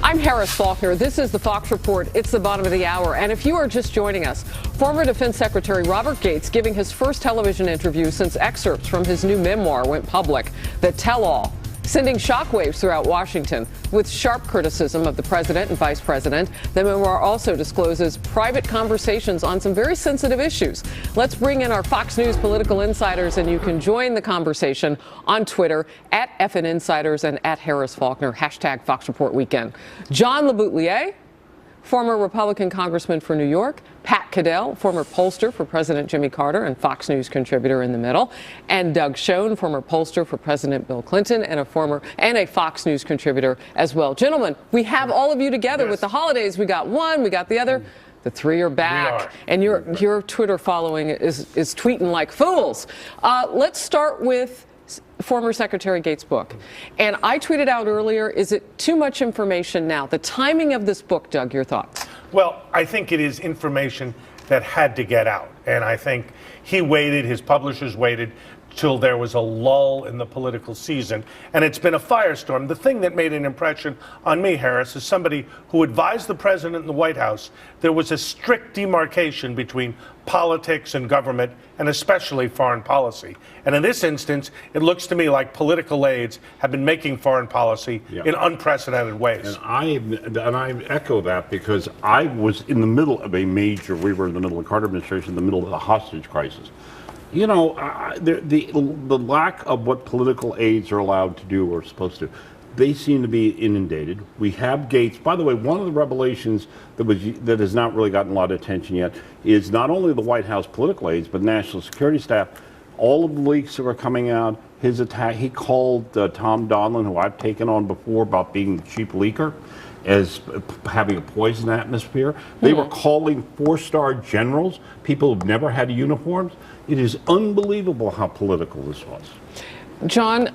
I'm Harris Faulkner. This is the Fox Report. It's the bottom of the hour. And if you are just joining us, former Defense Secretary Robert Gates giving his first television interview since excerpts from his new memoir went public, The Tell-All, sending shockwaves throughout Washington with sharp criticism of the president and vice president. The memoir also discloses private conversations on some very sensitive issues. Let's bring in our Fox News political insiders, and you can join the conversation on Twitter at FN Insiders and at Harris Faulkner, hashtag Fox Report Weekend. John LeBoutillier, former Republican congressman for New York, Pat Caddell, former pollster for President Jimmy Carter and Fox News contributor in the middle, and Doug Schoen, former pollster for President Bill Clinton and a Fox News contributor as well. Gentlemen, we have all of you together. Yes. With the holidays. We got one, we got the other. The three are back, and your Twitter following is tweeting like fools. Let's start with former Secretary Gates' book. And I tweeted out earlier, is it too much information now? The timing of this book, Doug, your thoughts? Well, I think it is information that had to get out. And I think he waited, his publishers waited till there was a lull in the political season. And it's been a firestorm. The thing that made an impression on me, Harris, is somebody who advised the president in the White House. There was a strict demarcation between politics and government, and especially foreign policy. And in this instance, it looks to me like political aides have been making foreign policy in unprecedented ways. And I echo that, because I was in the middle of we were in the middle of the Carter administration, in the middle of the hostage crisis. You know, the lack of what political aides are allowed to do or supposed to, they seem to be inundated. We have Gates. By the way, one of the revelations that has not really gotten a lot of attention yet is not only the White House political aides, but national security staff. All of the leaks that are coming out, his attack, he called Tom Donilon, who I've taken on before about being the chief leaker, as having a poison atmosphere. They were calling four-star generals, people who've never had uniforms. It is unbelievable how political this was. John,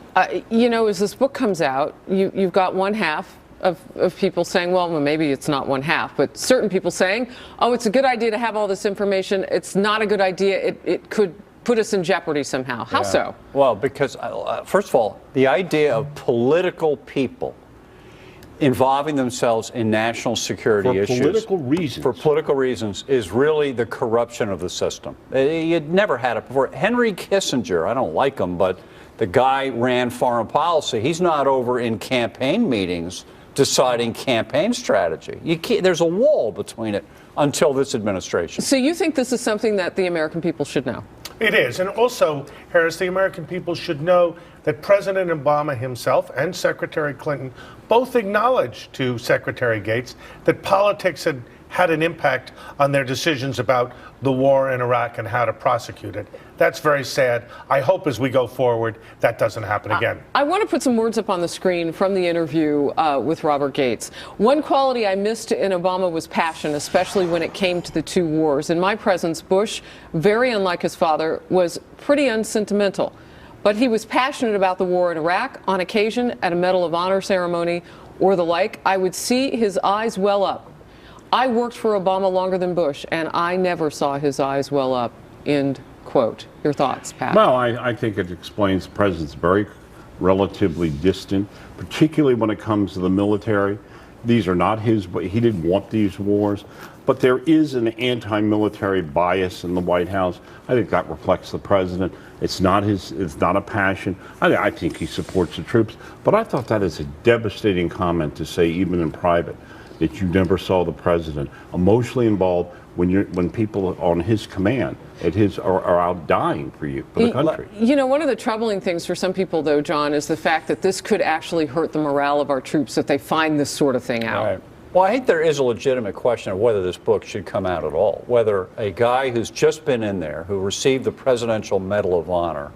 you know, as this book comes out, you've got one half of people saying, well, maybe it's not one half, but certain people saying, oh, it's a good idea to have all this information. It's not a good idea. It could put us in jeopardy somehow. How so? Well, because, first of all, the idea of political people involving themselves in national security issues for political reasons is really the corruption of the system. You'd never had it before. Henry Kissinger, I don't like him, but the guy ran foreign policy. He's not over in campaign meetings deciding campaign strategy. There's a wall between it until this administration. So you think this is something that the American people should know? It is. And also, Harris, the American people should know that President Obama himself and Secretary Clinton both acknowledged to Secretary Gates that politics had an impact on their decisions about the war in Iraq and how to prosecute it. That's very sad. I hope as we go forward that doesn't happen again. I want to put some words up on the screen from the interview with Robert Gates. One quality I missed in Obama was passion, especially when it came to the two wars. In my presence, Bush, very unlike his father, was pretty unsentimental. But he was passionate about the war in Iraq. On occasion, at a Medal of Honor ceremony or the like, I would see his eyes well up. I worked for Obama longer than Bush, and I never saw his eyes well up. End quote. Your thoughts, Pat? Well, I think it explains the president's very relatively distant, particularly when it comes to the military. These are not his, he didn't want these wars. But there is an anti-military bias in the White House. I think that reflects the president. It's not a passion. I think he supports the troops. But I thought that is a devastating comment to say, even in private, that you never saw the president emotionally involved when people on his command are out dying for the country. You know, one of the troubling things for some people, though, John, is the fact that this could actually hurt the morale of our troops if they find this sort of thing out. Right. Well, I think there is a legitimate question of whether this book should come out at all. Whether a guy who's just been in there, who received the Presidential Medal of Honor,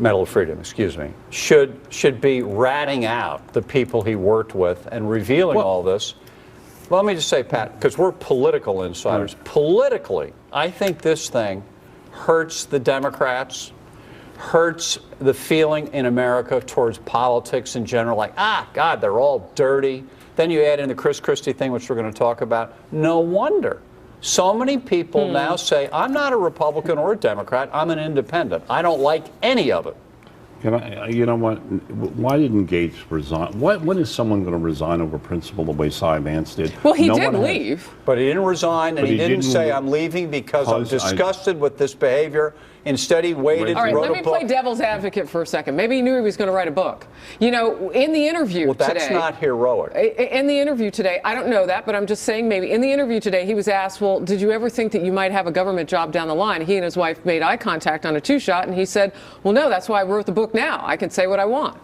Medal of Freedom, excuse me, should be ratting out the people he worked with and revealing all this. Well, let me just say, Pat, because we're political insiders. Politically, I think this thing hurts the Democrats, hurts the feeling in America towards politics in general, like, God, they're all dirty. Then you add in the Chris Christie thing, which we're going to talk about. No wonder so many people now say, I'm not a Republican or a Democrat, I'm an independent. I don't like any of it. Can I, you know what? Why didn't Gates resign? When is someone going to resign over principle the way Cy Vance did? Well, he No did one has. leave. But he didn't resign, and But he he didn't didn't say, leave I'm leaving because I'm because I- disgusted with this behavior. Instead, he waited, All right, wrote let a me book. play devil's advocate for a second. Maybe he knew he was going to write a book. You know, in the interview Well, that's today. not heroic. In the interview today, I don't know that, but I'm just saying maybe. In the interview today, he was asked, well, did you ever think that you might have a government job down the line? He and his wife made eye contact on a two-shot, and he said, well, no, that's why I wrote the book now. I can say what I want.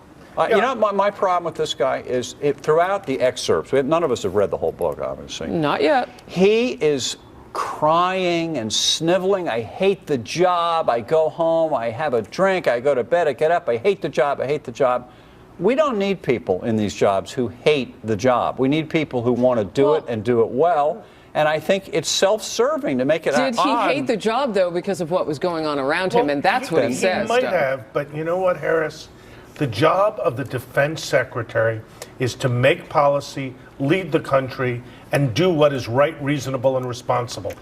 You know, my problem with this guy is throughout the excerpts, none of us have read the whole book, obviously. Not yet. He is crying and sniveling. I hate the job. I go home. I have a drink. I go to bed. I get up. I hate the job. I hate the job. We don't need people in these jobs who hate the job. We need people who want to do it and do it well. And I think it's self-serving to make it Did he odd. hate the job, though, because of what was going on around him? And that's what he says. He might Doug. have, but you know what, Harris? The job of the defense secretary is to make policy, lead the country, and do what is right, reasonable, and responsible.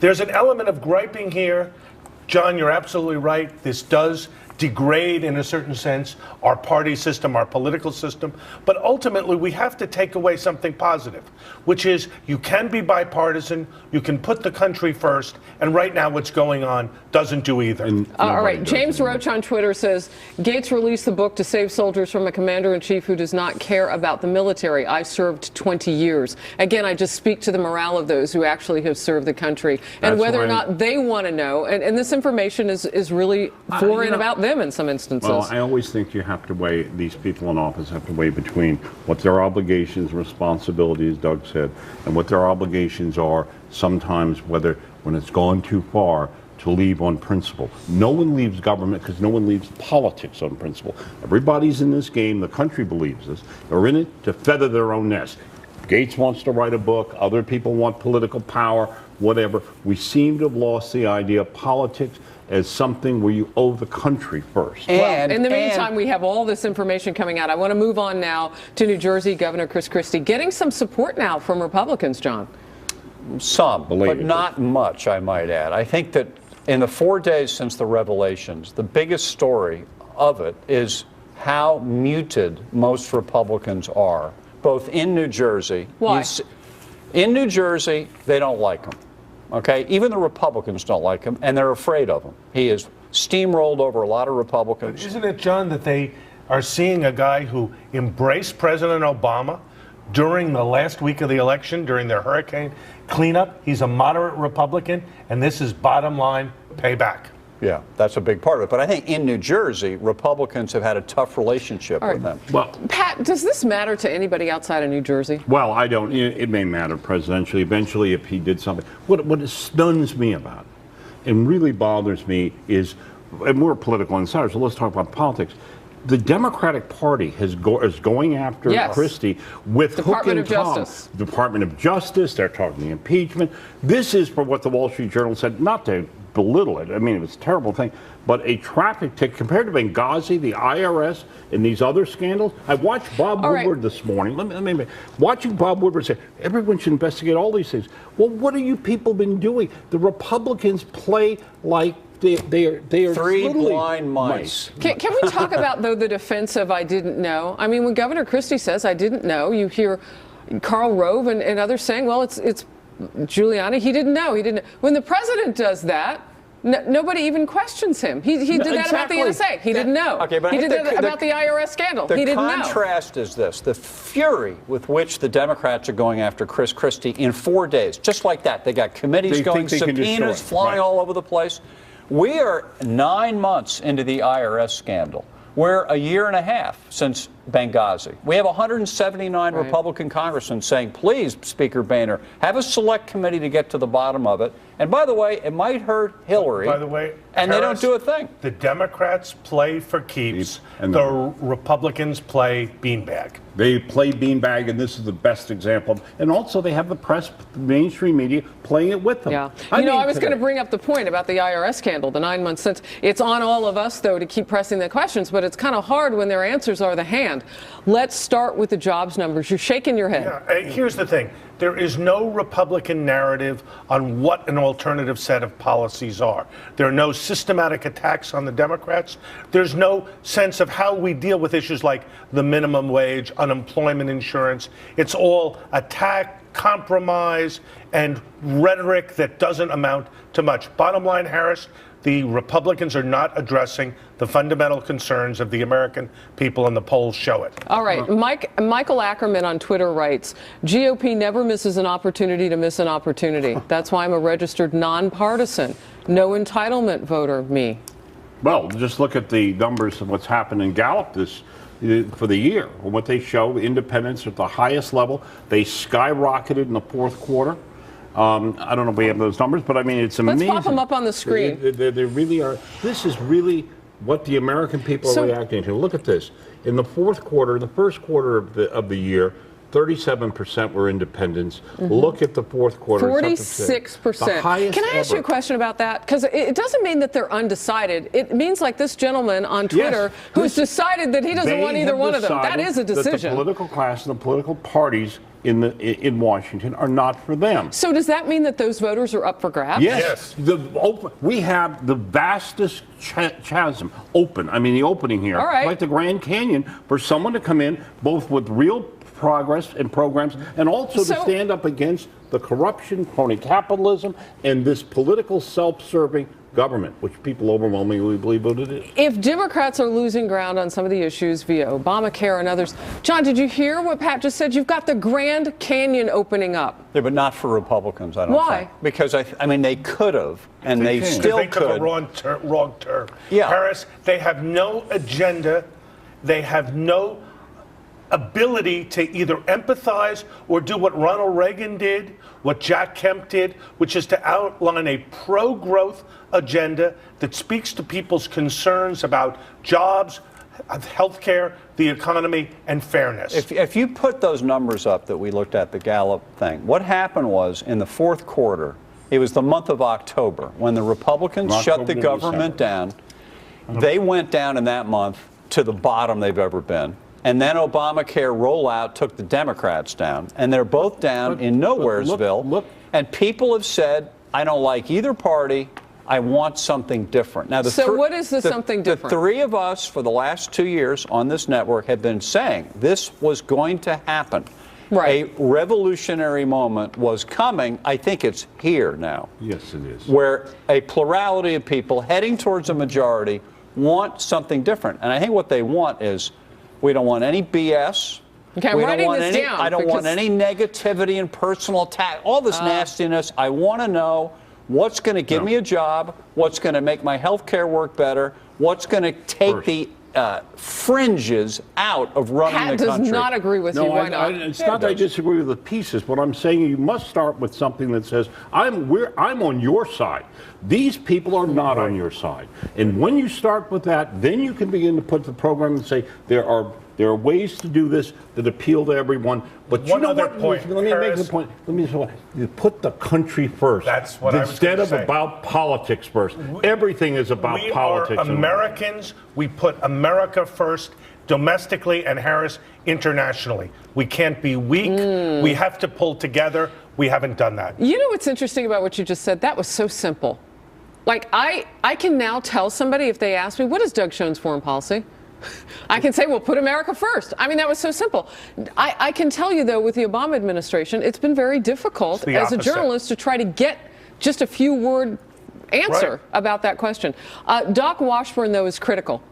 There's an element of griping here. John, you're absolutely right. This does degrade, in a certain sense, our party system, our political system. But ultimately, we have to take away something positive, which is you can be bipartisan, you can put the country first, and right now what's going on doesn't do either. All right, James Roach on Twitter says, Gates released the book to save soldiers from a commander-in-chief who does not care about the military. I served 20 years. Again, I just speak to the morale of those who actually have served the country and That's whether or right. not they want to know. And this information is really for and about them in some instances. Well, I always think you have to weigh, these people in office have to weigh between what their obligations, responsibilities, Doug said, and what their obligations are sometimes, whether when it's gone too far, to leave on principle. No one leaves government because no one leaves politics on principle. Everybody's in this game. The country believes this. They're in it to feather their own nest. Gates wants to write a book. Other people want political power, whatever. We seem to have lost the idea of politics as something where you owe the country first. And in the meantime, we have all this information coming out. I want to move on now to New Jersey. Governor Chris Christie getting some support now from Republicans, John. Some, but Belatedly. not much, I might add. I think that in the 4 days since the revelations, the biggest story of it is how muted most Republicans are, both in New Jersey. Why? In New Jersey, they don't like him. Okay? Even the Republicans don't like him, and they're afraid of him. He has steamrolled over a lot of Republicans. Isn't it, John, that they are seeing a guy who embraced President Obama during the last week of the election, during their hurricane cleanup? He's a moderate Republican, and this is bottom line payback. Yeah, that's a big part of it. But I think in New Jersey, Republicans have had a tough relationship All with right. them. Well, Pat, does this matter to anybody outside of New Jersey? Well, I don't. It may matter presidentially. Eventually, if he did something. What stuns me about it and really bothers me is, and we're political insiders, so let's talk about politics. The Democratic Party is going after Yes. Christie with Department hook and of tom. Justice. Department of Justice. They're talking impeachment. This is for what the Wall Street Journal said, not to belittle it. I mean, it was a terrible thing. But a traffic ticket, compared to Benghazi, the IRS, and these other scandals. I watched Bob All right. Woodward this morning. Let me watching Bob Woodward say, everyone should investigate all these things. Well, what have you people been doing? The Republicans play like they are Three literally blind mice. Can we talk about, though, the defense of I didn't know? I mean, when Governor Christie says I didn't know, you hear Karl Rove and others saying, well, it's Giuliani. He didn't know. He didn't. When the president does that, nobody even questions him. He did that about the exactly. NSA. He didn't know. Okay, but he I did think that the about the IRS scandal. He The didn't know. contrast is this: the fury with which the Democrats are going after Chris Christie in 4 days, just like that. They got committees They going, think they can destroy subpoenas him. flying Right. all over the place. We are 9 months into the IRS scandal. We're a year and a half since Benghazi. We have 179 Right. Republican congressmen saying, please, Speaker Boehner, have a select committee to get to the bottom of it. And by the way, it might hurt Hillary. By the way, and they Harris, don't do a thing. The Democrats play for keeps, And the Republicans play beanbag. They play beanbag, and this is the best example. And also, they have the press, mainstream media, playing it with them. Yeah. I I was today- going to bring up the point about the IRS scandal, the 9 months since. It's on all of us, though, to keep pressing the questions, but it's kind of hard when their answers are the hand. hand. Let's start with the jobs numbers. You're shaking your head. Yeah, here's the thing. There is no Republican narrative on what an alternative set of policies are. There are no systematic attacks on the Democrats. There's no sense of how we deal with issues like the minimum wage, unemployment insurance. It's all attack, compromise, and rhetoric that doesn't amount to much. Bottom line, Harris, the Republicans are not addressing the fundamental concerns of the American people, and the polls show it. All right. Michael Ackerman on Twitter writes, GOP never misses an opportunity to miss an opportunity. That's why I'm a registered nonpartisan. No entitlement voter, me. Well, just look at the numbers of what's happened in Gallup for the year. What they show, independents at the highest level. They skyrocketed in the fourth quarter. I don't know if we have those numbers, but I mean, it's amazing. Let's pop them up on the screen. They really are. This is really what the American people are reacting to. Look at this. In the fourth quarter, the first quarter of the year, 37% were independents. Look at the fourth quarter. 46%. Can I ask you a question about that? Because it doesn't mean that they're undecided. It means like this gentleman on Twitter who's decided that he doesn't want either one of them. That is a decision. That the political class and the political parties in Washington are not for them. So does that mean that those voters are up for grabs? Yes. We have the vastest chasm open. I mean, the opening here. All right. Like the Grand Canyon, for someone to come in both with real progress and programs and also to stand up against the corruption, crony capitalism, and this political self-serving government, which people overwhelmingly believe what it is. If Democrats are losing ground on some of the issues via Obamacare and others, John, did you hear what Pat just said? You've got the Grand Canyon opening up. Yeah, but not for Republicans, I don't Why? think. Because, I mean, they could have, and they still they could. took a wrong turn. Yeah. Harris, they have no agenda. They have no ability to either empathize or do what Ronald Reagan did, what Jack Kemp did, which is to outline a pro-growth agenda that speaks to people's concerns about jobs, healthcare, the economy, and fairness. If you put those numbers up that we looked at, the Gallup thing, what happened was in the fourth quarter, it was the month of October, when the Republicans shut the government down, they went down in that month to the bottom they've ever been. And then Obamacare rollout took the Democrats down. And they're both down in Nowheresville. Look. And people have said, I don't like either party. I want something different. Now, so what is the something different? The three of us for the last 2 years on this network have been saying this was going to happen. Right. A revolutionary moment was coming. I think it's here now. Yes, it is. Where a plurality of people heading towards a majority want something different. And I think what they want is, we don't want any BS. Okay, I'm writing this down. I don't want any negativity and personal attack, all this nastiness. I want to know what's going to give me a job, what's going to make my health care work better, what's going to take the fringes out of running Pat the country. does not agree with you. Why not? It's not that I disagree with the pieces. What I'm saying, you must start with something that says, I'm on your side. These people are not on your side. And when you start with that, then you can begin to put the program and say, there are ways to do this that appeal to everyone. But One you know other what? point, Let me Harris. make the point. Let me say, you put the country first. That's what I was instead gonna of say. about politics first. Everything is about We politics. are Americans. We put America first, domestically, and Harris, internationally. We can't be weak. We have to pull together. We haven't done that. You know what's interesting about what you just said? That was so simple. Like, I can now tell somebody if they ask me, what is Doug Schoen's foreign policy? I can say, well, put America first. I mean, that was so simple. I can tell you, though, with the Obama administration, it's been very difficult as a journalist to try to get just a few word answer about that question. Doc Washburn, though, is critical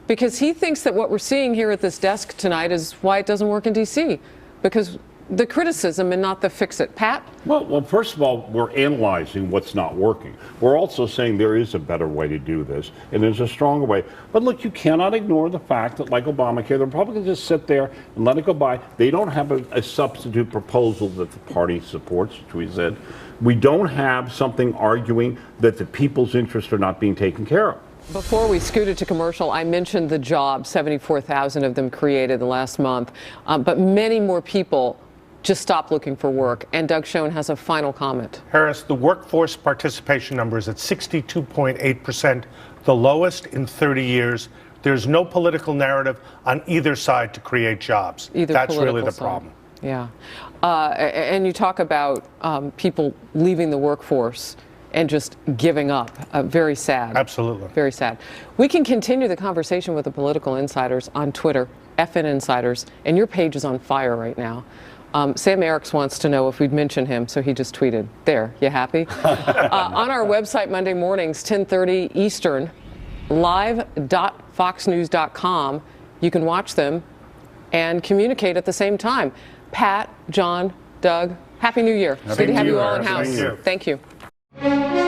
because he thinks that what we're seeing here at this desk tonight is why it doesn't work in D.C. because the criticism and not the fix-it. Pat? Well, first of all, we're analyzing what's not working. We're also saying there is a better way to do this, and there's a stronger way. But look, you cannot ignore the fact that, like Obamacare, the Republicans just sit there and let it go by. They don't have a substitute proposal that the party supports, which we said. We don't have something arguing that the people's interests are not being taken care of. Before we scooted to commercial, I mentioned the jobs, 74,000 of them created in the last month, but many more people just stop looking for work. And Doug Schoen has a final comment. Harris, the workforce participation number is at 62.8%, the lowest in 30 years. There's no political narrative on either side to create jobs. Either That's really political the side. problem. Yeah. And you talk about people leaving the workforce and just giving up. Very sad. Absolutely. Very sad. We can continue the conversation with the political insiders on Twitter, FN Insiders, and your page is on fire right now. Sam Eriks wants to know if we'd mention him, so he just tweeted. There, you happy? On our website, Monday mornings, 10:30 Eastern, live.foxnews.com, you can watch them and communicate at the same time. Pat, John, Doug, Happy New Year. Good to have you all in house. Thank you. Thank you.